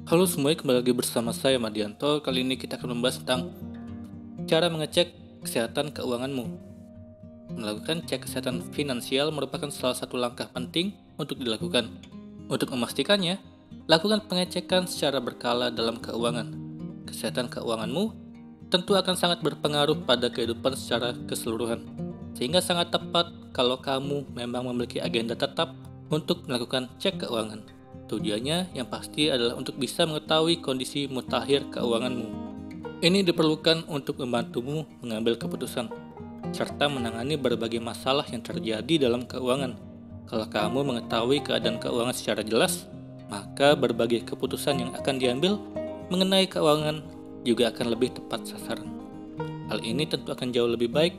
Halo semuanya, kembali lagi bersama saya Madianto. Kali ini kita akan membahas tentang cara mengecek kesehatan keuanganmu. Melakukan cek kesehatan finansial merupakan salah satu langkah penting untuk dilakukan. Untuk memastikannya, lakukan pengecekan secara berkala dalam keuangan. Kesehatan keuanganmu tentu akan sangat berpengaruh pada kehidupan secara keseluruhan, sehingga sangat tepat kalau kamu memang memiliki agenda tetap untuk melakukan cek keuangan. Tujuannya yang pasti adalah untuk bisa mengetahui kondisi mutakhir keuanganmu. Ini diperlukan untuk membantumu mengambil keputusan, serta menangani berbagai masalah yang terjadi dalam keuangan. Kalau kamu mengetahui keadaan keuangan secara jelas, maka berbagai keputusan yang akan diambil mengenai keuangan juga akan lebih tepat sasaran. Hal ini tentu akan jauh lebih baik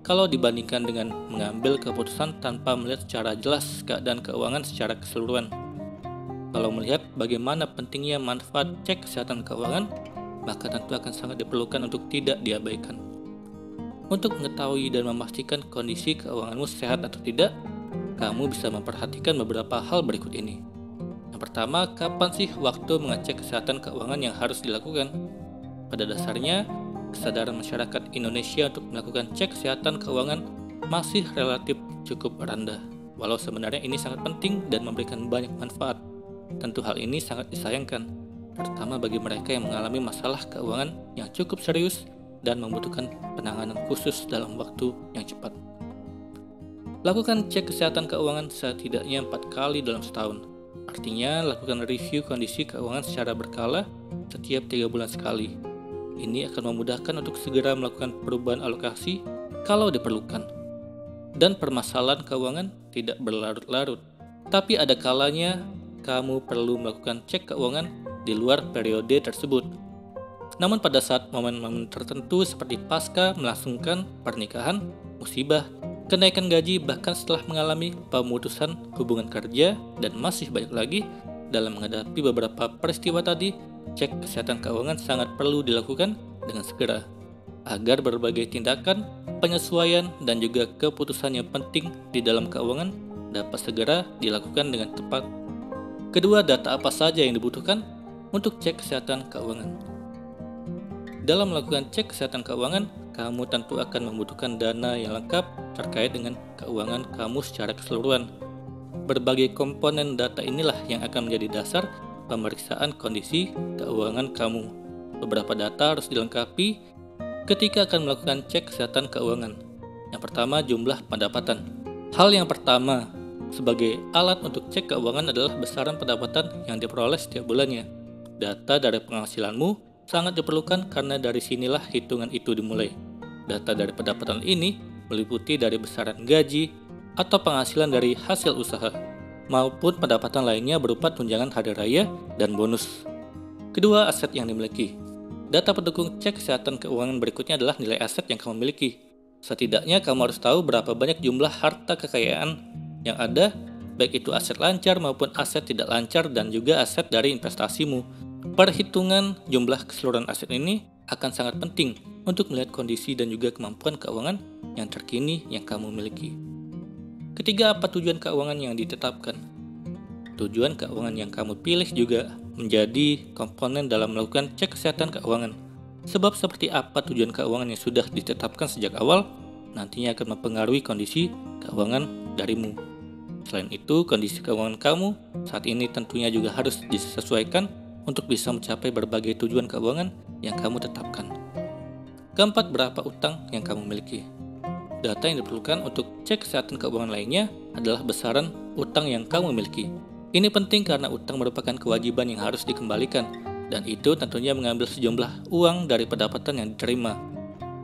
kalau dibandingkan dengan mengambil keputusan tanpa melihat secara jelas keadaan keuangan secara keseluruhan. Kalau melihat bagaimana pentingnya manfaat cek kesehatan keuangan, maka tentu akan sangat diperlukan untuk tidak diabaikan. Untuk mengetahui dan memastikan kondisi keuanganmu sehat atau tidak, kamu bisa memperhatikan beberapa hal berikut ini. Yang pertama, kapan sih waktu mengecek kesehatan keuangan yang harus dilakukan? Pada dasarnya, kesadaran masyarakat Indonesia untuk melakukan cek kesehatan keuangan masih relatif cukup rendah, walau sebenarnya ini sangat penting dan memberikan banyak manfaat. Tentu hal ini sangat disayangkan, terutama bagi mereka yang mengalami masalah keuangan yang cukup serius dan membutuhkan penanganan khusus dalam waktu yang cepat. Lakukan cek kesehatan keuangan setidaknya 4 kali dalam setahun. Artinya, lakukan review kondisi keuangan secara berkala setiap 3 bulan sekali. Ini akan memudahkan untuk segera melakukan perubahan alokasi kalau diperlukan. Dan permasalahan keuangan tidak berlarut-larut, tapi ada kalanya kamu perlu melakukan cek keuangan di luar periode tersebut. Namun pada saat momen-momen tertentu seperti pasca melangsungkan pernikahan, musibah, kenaikan gaji, bahkan setelah mengalami pemutusan hubungan kerja, dan masih banyak lagi, dalam menghadapi beberapa peristiwa tadi, cek kesehatan keuangan sangat perlu dilakukan dengan segera, agar berbagai tindakan, penyesuaian, dan juga keputusan yang penting di dalam keuangan dapat segera dilakukan dengan tepat. Kedua, data apa saja yang dibutuhkan untuk cek kesehatan keuangan? Dalam melakukan cek kesehatan keuangan, kamu tentu akan membutuhkan dana yang lengkap terkait dengan keuangan kamu secara keseluruhan. Berbagai komponen data inilah yang akan menjadi dasar pemeriksaan kondisi keuangan kamu. Beberapa data harus dilengkapi ketika akan melakukan cek kesehatan keuangan. Yang pertama, jumlah pendapatan. Hal yang pertama sebagai alat untuk cek keuangan adalah besaran pendapatan yang diperoleh setiap bulannya. Data dari penghasilanmu sangat diperlukan karena dari sinilah hitungan itu dimulai. Data dari pendapatan ini meliputi dari besaran gaji atau penghasilan dari hasil usaha, maupun pendapatan lainnya berupa tunjangan hari raya dan bonus. Kedua, aset yang dimiliki. Data pendukung cek kesehatan keuangan berikutnya adalah nilai aset yang kamu miliki. Setidaknya kamu harus tahu berapa banyak jumlah harta kekayaan yang ada, baik itu aset lancar maupun aset tidak lancar, dan juga aset dari investasimu. Perhitungan jumlah keseluruhan aset ini akan sangat penting untuk melihat kondisi dan juga kemampuan keuangan yang terkini yang kamu miliki. Ketiga, apa tujuan keuangan yang ditetapkan? Tujuan keuangan yang kamu pilih juga menjadi komponen dalam melakukan cek kesehatan keuangan. Sebab seperti apa tujuan keuangan yang sudah ditetapkan sejak awal, nantinya akan mempengaruhi kondisi keuangan darimu. Selain itu, kondisi keuangan kamu saat ini tentunya juga harus disesuaikan untuk bisa mencapai berbagai tujuan keuangan yang kamu tetapkan. Keempat, berapa utang yang kamu miliki? Data yang diperlukan untuk cek kesehatan keuangan lainnya adalah besaran utang yang kamu miliki. Ini penting karena utang merupakan kewajiban yang harus dikembalikan, dan itu tentunya mengambil sejumlah uang dari pendapatan yang diterima.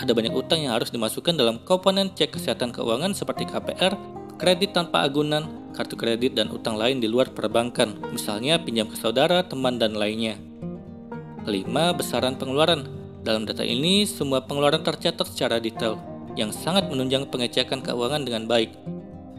Ada banyak utang yang harus dimasukkan dalam komponen cek kesehatan keuangan seperti KPR, kredit tanpa agunan, kartu kredit, dan utang lain di luar perbankan, misalnya pinjam ke saudara, teman, dan lainnya. Kelima, besaran pengeluaran. Dalam data ini, semua pengeluaran tercatat secara detail, yang sangat menunjang pengecekan keuangan dengan baik.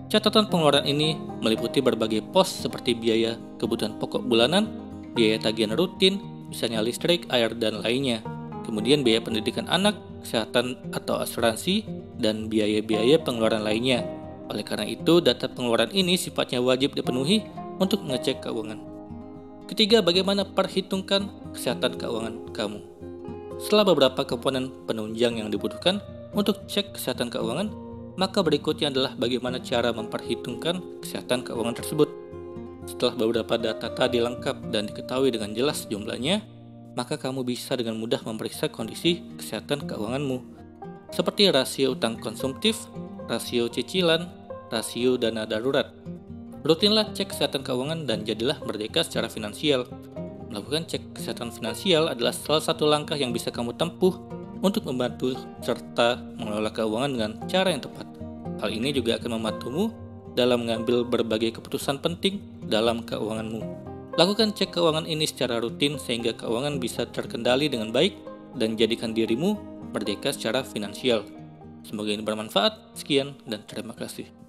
Catatan pengeluaran ini meliputi berbagai pos seperti biaya kebutuhan pokok bulanan, biaya tagihan rutin, misalnya listrik, air, dan lainnya. Kemudian biaya pendidikan anak, kesehatan atau asuransi, dan biaya-biaya pengeluaran lainnya. Oleh karena itu, data pengeluaran ini sifatnya wajib dipenuhi untuk mengecek keuangan. Ketiga, bagaimana perhitungkan kesehatan keuangan kamu. Setelah beberapa komponen penunjang yang dibutuhkan untuk cek kesehatan keuangan, maka berikutnya adalah bagaimana cara memperhitungkan kesehatan keuangan tersebut. Setelah beberapa data tadi lengkap dan diketahui dengan jelas jumlahnya, maka kamu bisa dengan mudah memeriksa kondisi kesehatan keuanganmu, seperti rasio utang konsumtif, rasio cicilan, rasio dana darurat. Rutinlah cek kesehatan keuangan dan jadilah merdeka secara finansial. Melakukan cek kesehatan finansial adalah salah satu langkah yang bisa kamu tempuh untuk membantu serta mengelola keuangan dengan cara yang tepat. Hal ini juga akan membantumu dalam mengambil berbagai keputusan penting dalam keuanganmu. Lakukan cek keuangan ini secara rutin sehingga keuangan bisa terkendali dengan baik dan jadikan dirimu merdeka secara finansial. Semoga ini bermanfaat. Sekian dan terima kasih.